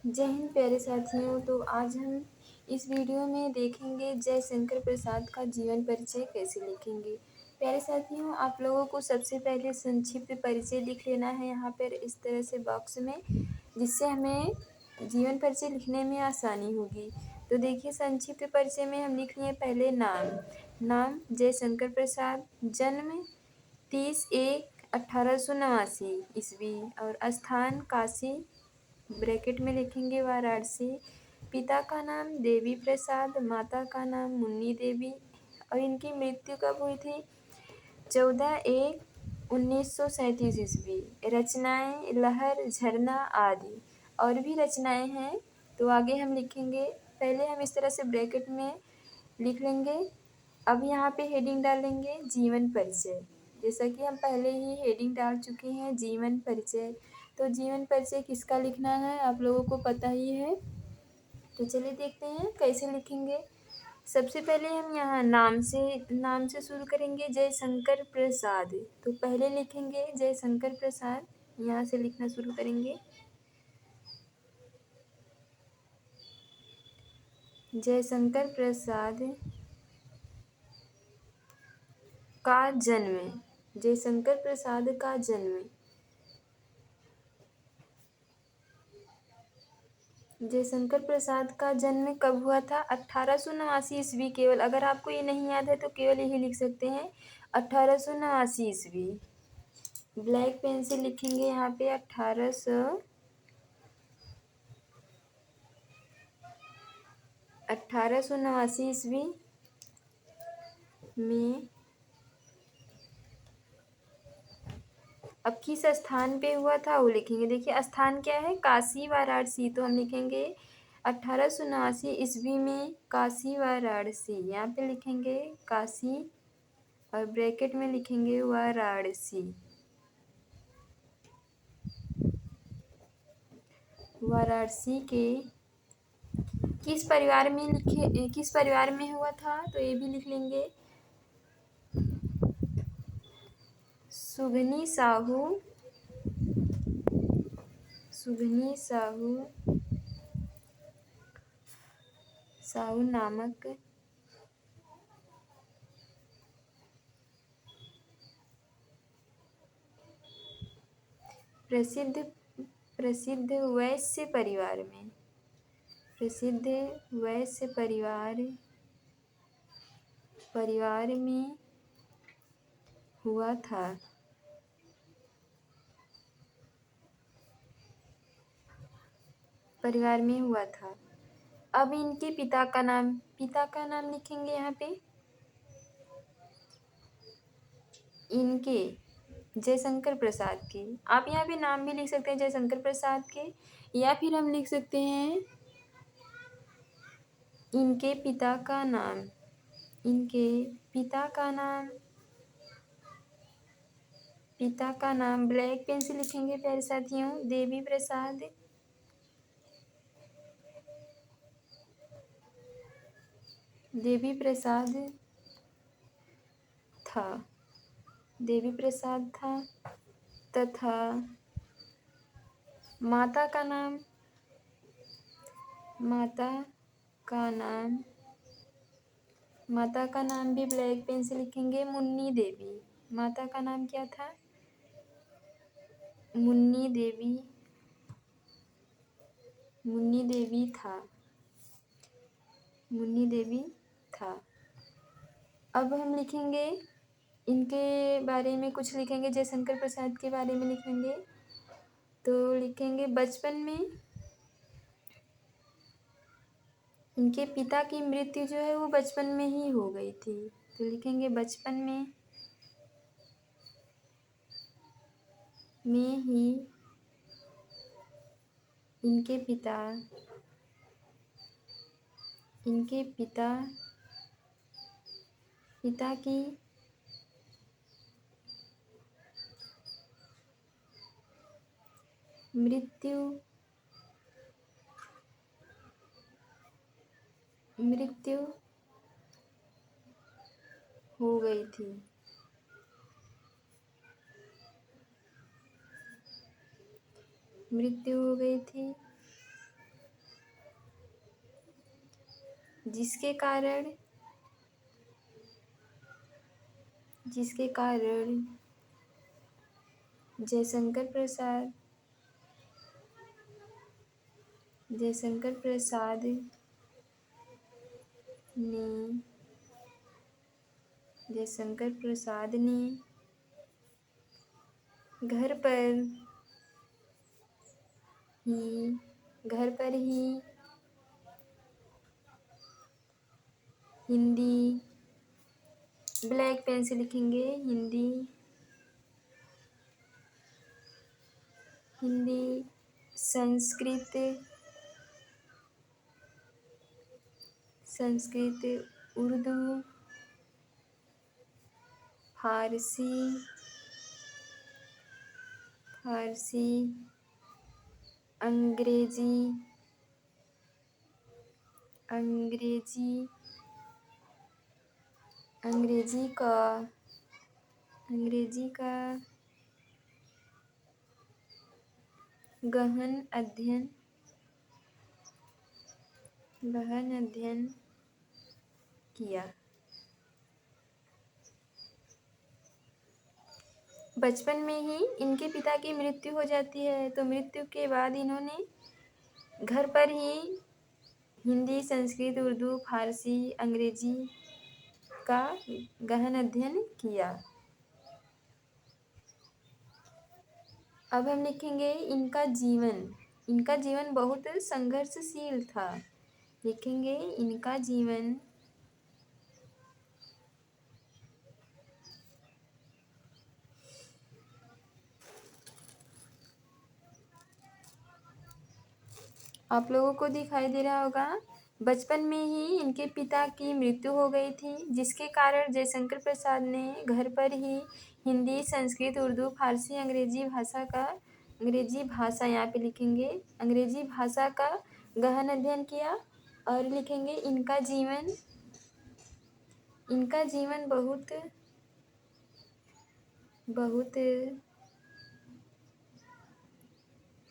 जय हिंद प्यारे साथियों। तो आज हम इस वीडियो में देखेंगे जयशंकर प्रसाद का जीवन परिचय कैसे लिखेंगे। प्यारे साथियों, आप लोगों को सबसे पहले संक्षिप्त परिचय लिख लेना है यहाँ पर इस तरह से बॉक्स में, जिससे हमें जीवन परिचय लिखने में आसानी होगी। तो देखिए, संक्षिप्त परिचय में हम लिख लिए पहले नाम जयशंकर प्रसाद, जन्म 30/1/1889 ईस्वी और स्थान काशी ब्रैकेट में लिखेंगे वाराणसी। पिता का नाम देवी प्रसाद, माता का नाम मुन्नी देवी और इनकी मृत्यु कब हुई थी? 14/1/1937 ईस्वी। रचनाएं लहर, झरना आदि और भी रचनाएं हैं। तो आगे हम लिखेंगे, पहले हम इस तरह से ब्रैकेट में लिख लेंगे। अब यहाँ पे हेडिंग डालेंगे जीवन परिचय, जैसा कि हम पहले ही हेडिंग डाल चुके हैं जीवन परिचय। तो जीवन परिचय किसका लिखना है आप लोगों को पता ही है। तो चलिए देखते हैं कैसे लिखेंगे। सबसे पहले हम यहाँ नाम से शुरू करेंगे, जयशंकर प्रसाद। तो पहले लिखेंगे जयशंकर प्रसाद, यहाँ से लिखना शुरू करेंगे। जयशंकर प्रसाद का जन्म, जयशंकर प्रसाद का जन्म, जयशंकर प्रसाद का जन्म कब हुआ था? 1889 ईस्वी। केवल अगर आपको ये नहीं याद है तो केवल यही लिख सकते हैं 1889 ईस्वी। ब्लैक पेन से लिखेंगे यहाँ पे 1889 ईस्वी में। अब किस स्थान पे हुआ था वो लिखेंगे। देखिए, स्थान क्या है? काशी वाराणसी। तो हम लिखेंगे 1889 ईस्वी में काशी वाराणसी, यहाँ पे लिखेंगे काशी और ब्रैकेट में लिखेंगे वाराणसी। वाराणसी के किस परिवार में हुआ था? तो ये भी लिख लेंगे, सुगनी साहू नामक प्रसिद्ध वैश्य परिवार में, प्रसिद्ध वैश्य परिवार में हुआ था। परिवार में हुआ था। अब इनके पिता का नाम लिखेंगे यहाँ पे। इनके जयशंकर प्रसाद के, आप यहाँ पे नाम भी लिख सकते हैं जयशंकर प्रसाद के, या फिर हम लिख सकते हैं इनके पिता का नाम। पिता का नाम ब्लैक पेन से लिखेंगे प्यारे साथियों, देवी प्रसाद। देवी प्रसाद था तथा माता का नाम भी ब्लैक पेन से लिखेंगे मुन्नी देवी। माता का नाम क्या था? मुन्नी देवी था। अब हम लिखेंगे इनके बारे में कुछ लिखेंगे, जयशंकर प्रसाद के बारे में लिखेंगे। तो लिखेंगे बचपन में इनके पिता की मृत्यु जो है वो बचपन में ही हो गई थी। तो लिखेंगे बचपन में ही इनके पिता की मृत्यु हो गई थी। जिसके कारण जयशंकर प्रसाद ने घर पर ही हिंदी, ब्लैक पेन से लिखेंगे, हिंदी, संस्कृत, उर्दू, फारसी, अंग्रेजी का गहन अध्ययन किया। बचपन में ही इनके पिता की मृत्यु हो जाती है, तो मृत्यु के बाद इन्होंने घर पर ही हिंदी, संस्कृत, उर्दू, फारसी, अंग्रेजी का गहन अध्ययन किया। अब हम लिखेंगे इनका जीवन बहुत संघर्षशील था। लिखेंगे इनका जीवन आप लोगों को दिखाई दे रहा होगा। बचपन में ही इनके पिता की मृत्यु हो गई थी, जिसके कारण जयशंकर प्रसाद ने घर पर ही हिंदी, संस्कृत, उर्दू, फारसी, अंग्रेजी भाषा यहाँ पे लिखेंगे, अंग्रेजी भाषा का गहन अध्ययन किया। और लिखेंगे इनका जीवन बहुत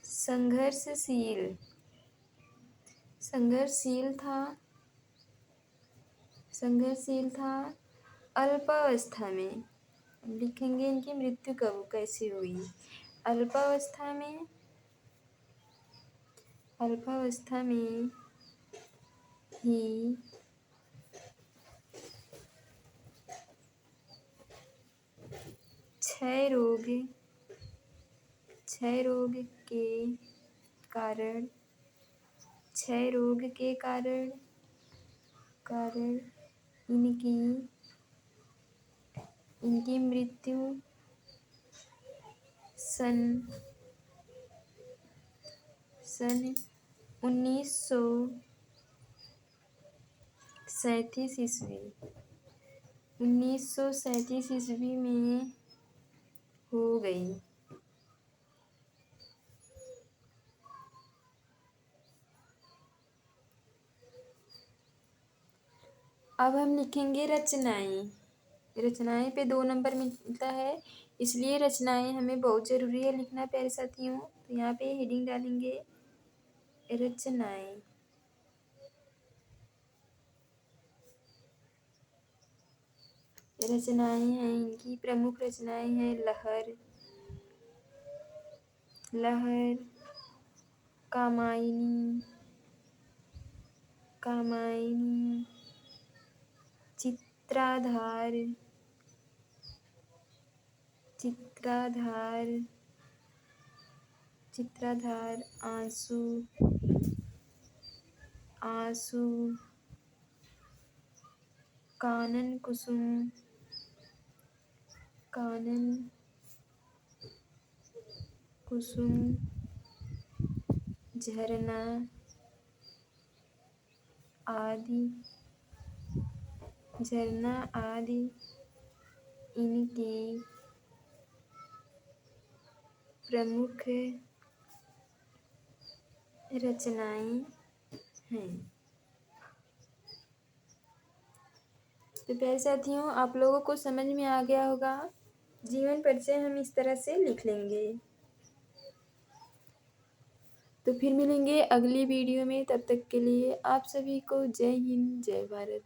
संघर्षशील था अल्पावस्था में। लिखेंगे इनकी मृत्यु कैसे हुई। अल्पावस्था में ही क्षय रोग के कारण इनकी मृत्यु सन 1937 ईस्वी में हो गई। अब हम लिखेंगे रचनाएं पे 2 नंबर मिलता है, इसलिए रचनाएं हमें बहुत ज़रूरी है लिखना प्यारे साथियों। तो यहाँ पे हेडिंग डालेंगे रचनाएं। हैं इनकी प्रमुख रचनाएं हैं लहर, कामायनी, चित्राधार, आंसू, कानन कुसुम, झरना आदि इनकी प्रमुख रचनाएं हैं। तो प्यारे साथियों, आप लोगों को समझ में आ गया होगा। जीवन परिचय हम इस तरह से लिख लेंगे। तो फिर मिलेंगे अगली वीडियो में, तब तक के लिए आप सभी को जय हिंद जय भारत।